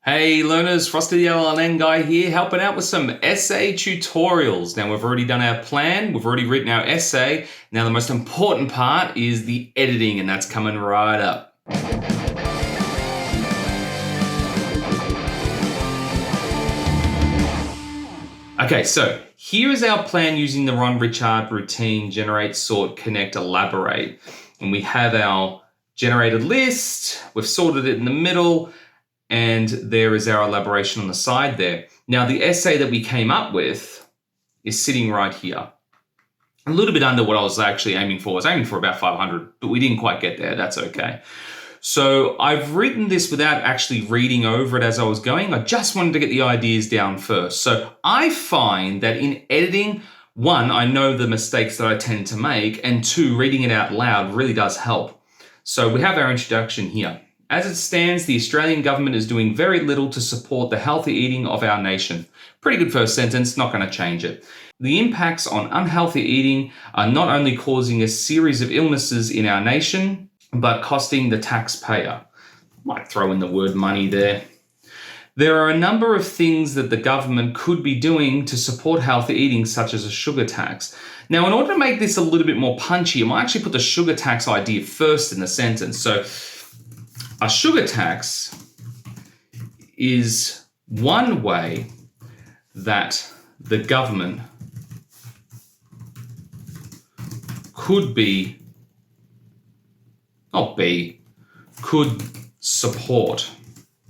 Hey learners, Frosty the LLN guy here, helping out with some essay tutorials. Now we've already done our plan, we've already written our essay. Now the most important part is the editing, and that's coming right up. Okay, so here is our plan using the Ron Richard routine: generate, sort, connect, elaborate. And we have our generated list, we've sorted it in the middle, and there is our elaboration on the side there. Now, the essay that we came up with is sitting right here. A little bit under what I was actually aiming for. I was aiming for about 500, but we didn't quite get there. That's okay. So I've written this without actually reading over it as I was going. I just wanted to get the ideas down first. So I find that in editing, one, I know the mistakes that I tend to make, and two, reading it out loud really does help. So we have our introduction here. As it stands, the Australian government is doing very little to support the healthy eating of our nation. Pretty good first sentence, not going to change it. The impacts on unhealthy eating are not only causing a series of illnesses in our nation, but costing the taxpayer. Might throw in the word money there. There are a number of things that the government could be doing to support healthy eating, such as a sugar tax. Now, in order to make this a little bit more punchy, I might actually put the sugar tax idea first in the sentence. So, a sugar tax is one way that the government could support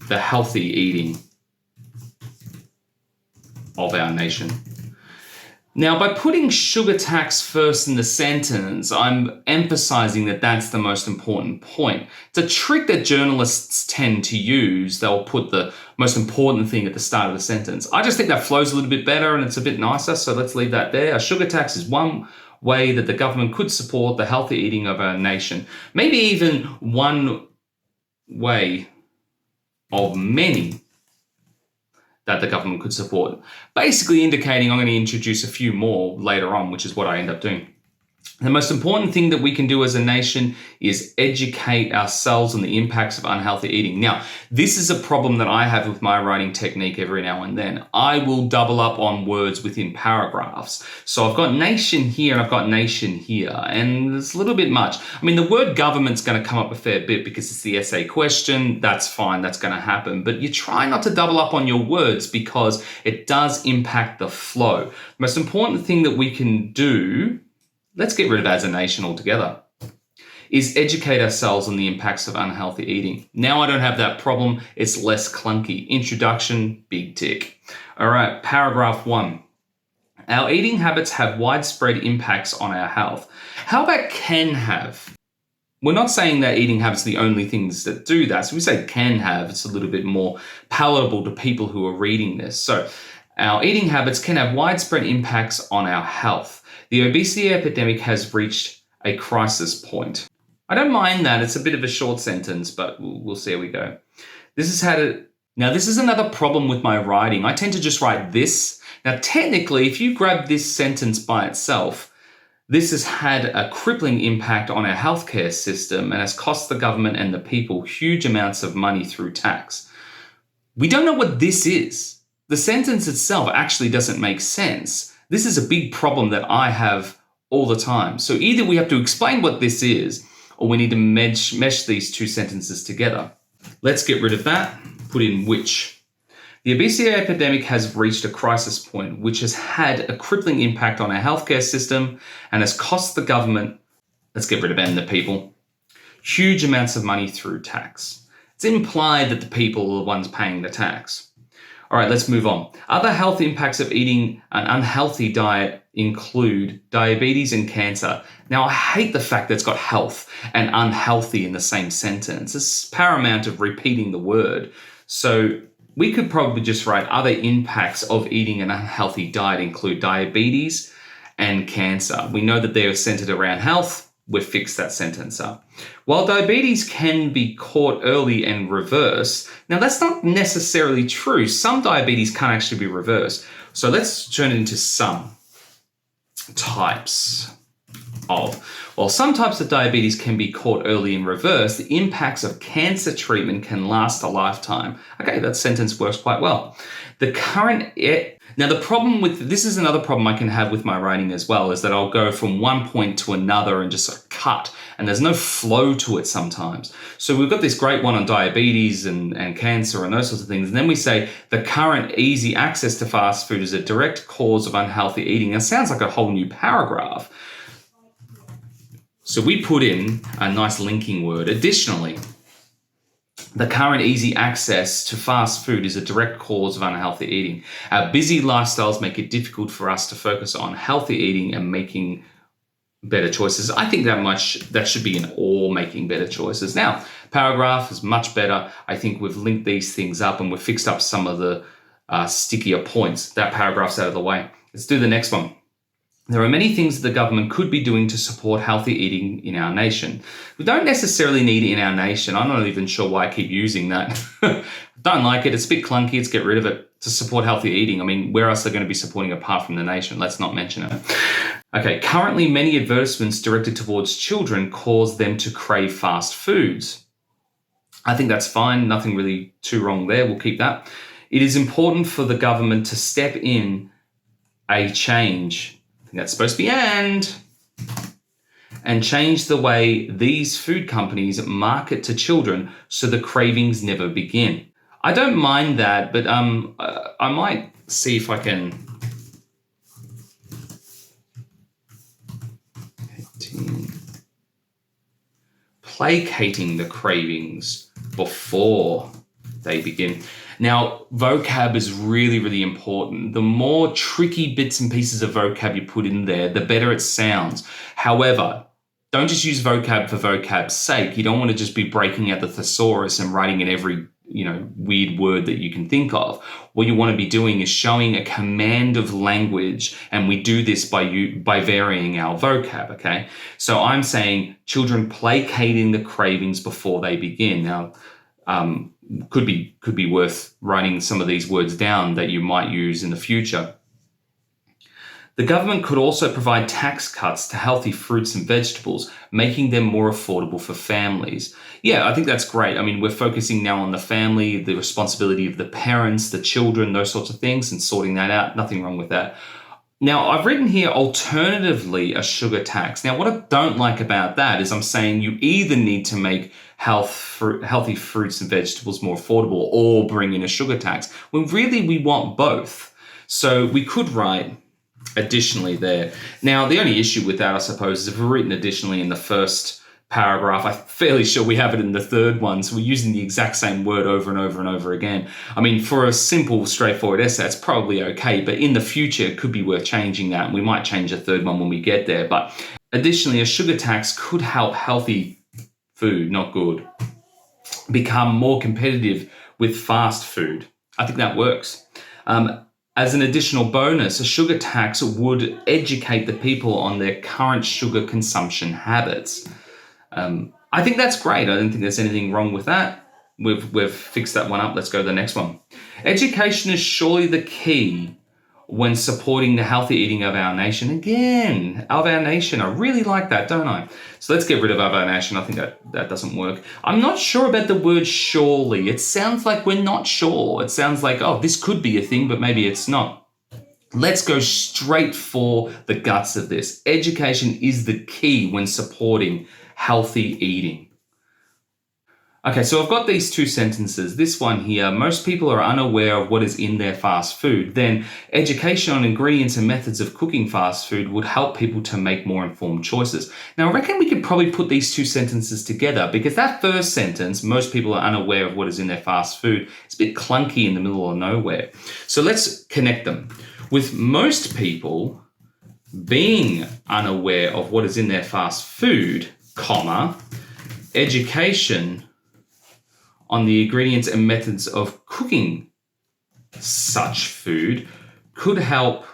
the healthy eating of our nation. Now, by putting sugar tax first in the sentence, I'm emphasizing that that's the most important point. It's a trick that journalists tend to use. They'll put the most important thing at the start of the sentence. I just think that flows a little bit better and it's a bit nicer, so let's leave that there. A sugar tax is one way that the government could support the healthy eating of our nation. Maybe even one way of many that the government could support. Basically indicating I'm going to introduce a few more later on, which is what I end up doing. The most important thing that we can do as a nation is educate ourselves on the impacts of unhealthy eating. Now, this is a problem that I have with my writing technique every now and then. I will double up on words within paragraphs. So I've got nation here and I've got nation here, and it's a little bit much. I mean, the word government's going to come up a fair bit because it's the essay question. That's fine, that's going to happen. But you try not to double up on your words because it does impact the flow. The most important thing that we can do, let's get rid of as a nation altogether, is educate ourselves on the impacts of unhealthy eating. Now I don't have that problem. It's less clunky. Introduction, big tick. All right, paragraph 1. Our eating habits have widespread impacts on our health. How about can have? We're not saying that eating habits are the only things that do that. So we say can have, it's a little bit more palatable to people who are reading this. So our eating habits can have widespread impacts on our health. The obesity epidemic has reached a crisis point. I don't mind that. It's a bit of a short sentence, but we'll see how we go. Now, this is another problem with my writing. I tend to just write this. Now, technically, if you grab this sentence by itself, this has had a crippling impact on our healthcare system and has cost the government and the people huge amounts of money through tax. We don't know what this is. The sentence itself actually doesn't make sense. This is a big problem that I have all the time. So either we have to explain what this is, or we need to mesh these two sentences together. Let's get rid of that, put in which. The obesity epidemic has reached a crisis point, which has had a crippling impact on our healthcare system and has cost the government, let's get rid of and the people, huge amounts of money through tax. It's implied that the people are the ones paying the tax. All right, let's move on. Other health impacts of eating an unhealthy diet include diabetes and cancer. Now, I hate the fact that it's got health and unhealthy in the same sentence. It's paramount of repeating the word. So we could probably just write other impacts of eating an unhealthy diet include diabetes and cancer. We know that they are centered around health. We've fixed that sentence up. While diabetes can be caught early and reversed, now that's not necessarily true. Some diabetes can't actually be reversed. So let's turn it into some types of. While some types of diabetes can be caught early and reversed, the impacts of cancer treatment can last a lifetime. Okay, that sentence works quite well. Now, the problem with this is another problem I can have with my writing as well, is that I'll go from one point to another and just sort of cut, and there's no flow to it sometimes. So we've got this great one on diabetes and cancer and those sorts of things, and then we say the current easy access to fast food is a direct cause of unhealthy eating. It sounds like a whole new paragraph. So we put in a nice linking word. Additionally, the current easy access to fast food is a direct cause of unhealthy eating. Our busy lifestyles make it difficult for us to focus on healthy eating and making better choices. I think that should be in all making better choices. Now, paragraph is much better. I think we've linked these things up and we've fixed up some of the stickier points. That paragraph's out of the way. Let's do the next one. There are many things that the government could be doing to support healthy eating in our nation. We don't necessarily need it in our nation. I'm not even sure why I keep using that. Don't like it. It's a bit clunky. Let's get rid of it. To support healthy eating. I mean, where else are they going to be supporting apart from the nation? Let's not mention it. Okay, currently many advertisements directed towards children cause them to crave fast foods. I think that's fine. Nothing really too wrong there. We'll keep that. It is important for the government to step in a change. That's supposed to be and change the way these food companies market to children so the cravings never begin. I don't mind that, but I might see if I can. Placating the cravings before they begin. Now, vocab is really, really important. The more tricky bits and pieces of vocab you put in there, the better it sounds. However, don't just use vocab for vocab's sake. You don't want to just be breaking out the thesaurus and writing in every, weird word that you can think of. What you want to be doing is showing a command of language, and we do this by varying our vocab, okay? So I'm saying children placating the cravings before they begin. Now, could be worth writing some of these words down that you might use in the future. The government could also provide tax cuts to healthy fruits and vegetables, making them more affordable for families. Yeah, I think that's great. I mean, we're focusing now on the family, the responsibility of the parents, the children, those sorts of things, and sorting that out. Nothing wrong with that. Now, I've written here, alternatively, a sugar tax. Now, what I don't like about that is I'm saying you either need to make healthy fruits and vegetables more affordable or bring in a sugar tax, when really we want both. So we could write additionally there. Now, the only issue with that, I suppose, is if we've written additionally in the first paragraph, I'm fairly sure we have it in the third one, so we're using the exact same word over and over and over again. I mean, for a simple, straightforward essay, it's probably okay, but in the future, it could be worth changing that, and we might change a third one when we get there. But additionally, a sugar tax could help healthy food, not good, become more competitive with fast food. I think that works. As an additional bonus, a sugar tax would educate the people on their current sugar consumption habits. I think that's great. I don't think there's anything wrong with that. We've fixed that one up. Let's go to the next one. Education is surely the key when supporting the healthy eating of our nation. Again, of our nation. I really like that, don't I? So let's get rid of our nation. I think that doesn't work. I'm not sure about the word surely. It sounds like we're not sure. It sounds like, oh, this could be a thing, but maybe it's not. Let's go straight for the guts of this. Education is the key when supporting healthy eating. Okay, so I've got these two sentences. This one here, most people are unaware of what is in their fast food. Then education on ingredients and methods of cooking fast food would help people to make more informed choices. Now, I reckon we could probably put these two sentences together, because that first sentence, most people are unaware of what is in their fast food, it's a bit clunky in the middle of nowhere. So let's connect them. With most people being unaware of what is in their fast food, comma, education on the ingredients and methods of cooking such food could help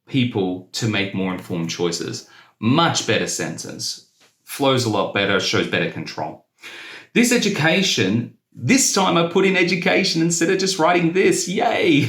people to make more informed choices. Much better sentence. Flows a lot better, shows better control. This education This time I put in education instead of just writing this. Yay!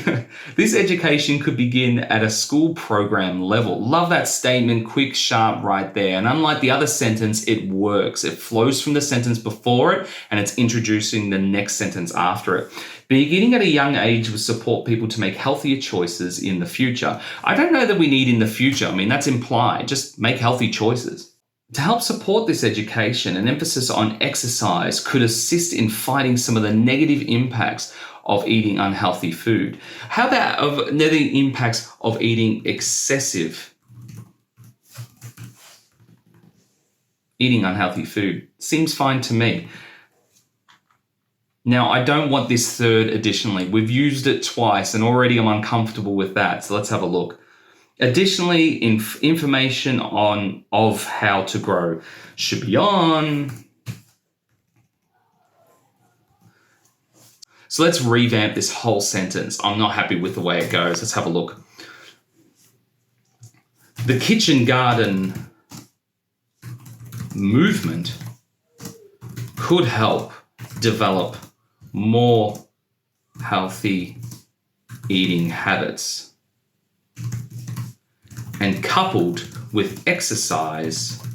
This education could begin at a school program level. Love that statement, quick, sharp, right there. And unlike the other sentence, it works. It flows from the sentence before it and it's introducing the next sentence after it. Beginning at a young age will support people to make healthier choices in the future. I don't know that we need in the future. I mean, that's implied. Just make healthy choices. To help support this education, an emphasis on exercise could assist in fighting some of the negative impacts of eating unhealthy food. How about of negative impacts of eating unhealthy food? Seems fine to me. Now, I don't want this third additionally. We've used it twice and already I'm uncomfortable with that. So let's have a look. Additionally, information of how to grow should be on. So let's revamp this whole sentence. I'm not happy with the way it goes. Let's have a look. The kitchen garden movement could help develop more healthy eating habits. And coupled with exercise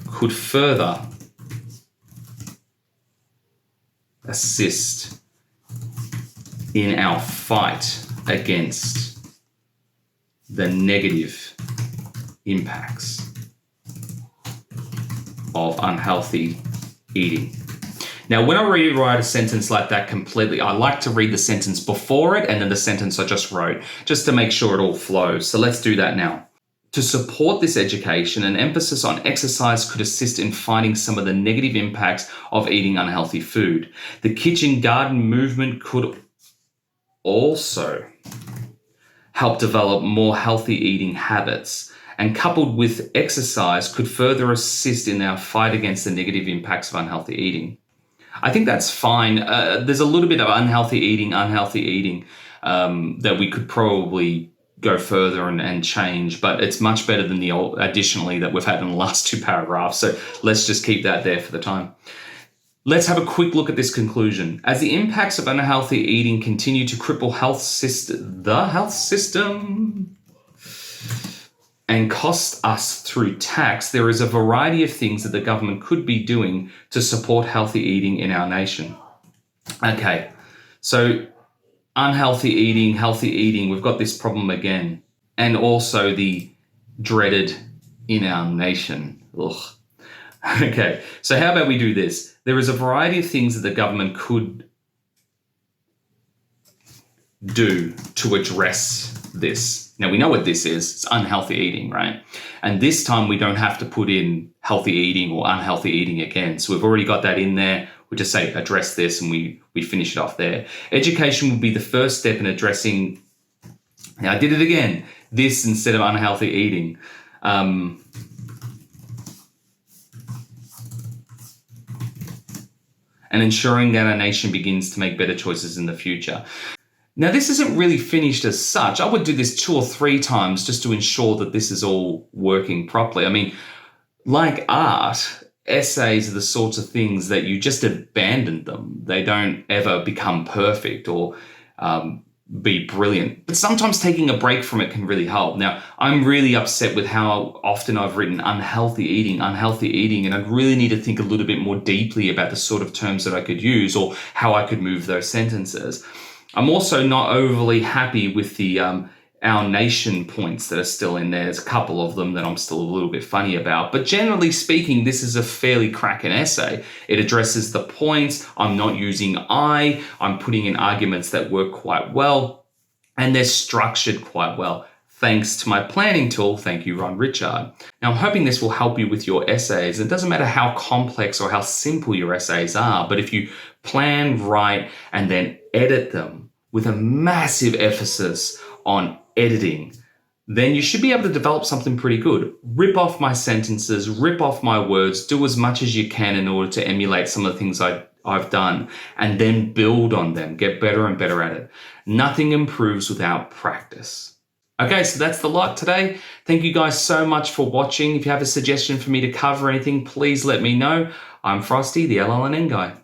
could further assist in our fight against the negative impacts of unhealthy eating. Now, when I rewrite a sentence like that completely, I like to read the sentence before it and then the sentence I just wrote, just to make sure it all flows. So let's do that now. To support this education, an emphasis on exercise could assist in fighting some of the negative impacts of eating unhealthy food. The kitchen garden movement could also help develop more healthy eating habits, and coupled with exercise could further assist in our fight against the negative impacts of unhealthy eating. I think that's fine. There's a little bit of unhealthy eating that we could probably go further and change, but it's much better than the old additionally that we've had in the last two paragraphs. So let's just keep that there for the time. Let's have a quick look at this conclusion. As the impacts of unhealthy eating continue to cripple the health system, and cost us through tax, there is a variety of things that the government could be doing to support healthy eating in our nation. Okay, so unhealthy eating, healthy eating, we've got this problem again. And also the dreaded in our nation. Ugh. Okay, so how about we do this? There is a variety of things that the government could do to address this. Now, we know what this is. It's unhealthy eating, right? And this time we don't have to put in healthy eating or unhealthy eating again. So we've already got that in there. We just say address this and we finish it off there. Education will be the first step in addressing, now I did it again, this instead of unhealthy eating. And ensuring that our nation begins to make better choices in the future. Now, this isn't really finished as such. I would do this 2 or 3 times just to ensure that this is all working properly. I mean, like art, essays are the sorts of things that you just abandon them. They don't ever become perfect or be brilliant. But sometimes taking a break from it can really help. Now, I'm really upset with how often I've written unhealthy eating, and I'd really need to think a little bit more deeply about the sort of terms that I could use or how I could move those sentences. I'm also not overly happy with the our nation points that are still in there. There's a couple of them that I'm still a little bit funny about. But generally speaking, this is a fairly cracking essay. It addresses the points. I'm not using I. I'm putting in arguments that work quite well. And they're structured quite well. Thanks to my planning tool. Thank you, Ron Richard. Now, I'm hoping this will help you with your essays. It doesn't matter how complex or how simple your essays are, but if you plan, write, and then edit them with a massive emphasis on editing, then you should be able to develop something pretty good. Rip off my sentences, rip off my words, do as much as you can in order to emulate some of the things I've done, and then build on them, get better and better at it. Nothing improves without practice. Okay, so that's the lot today. Thank you guys so much for watching. If you have a suggestion for me to cover anything, please let me know. I'm Frosty, the LLNN guy.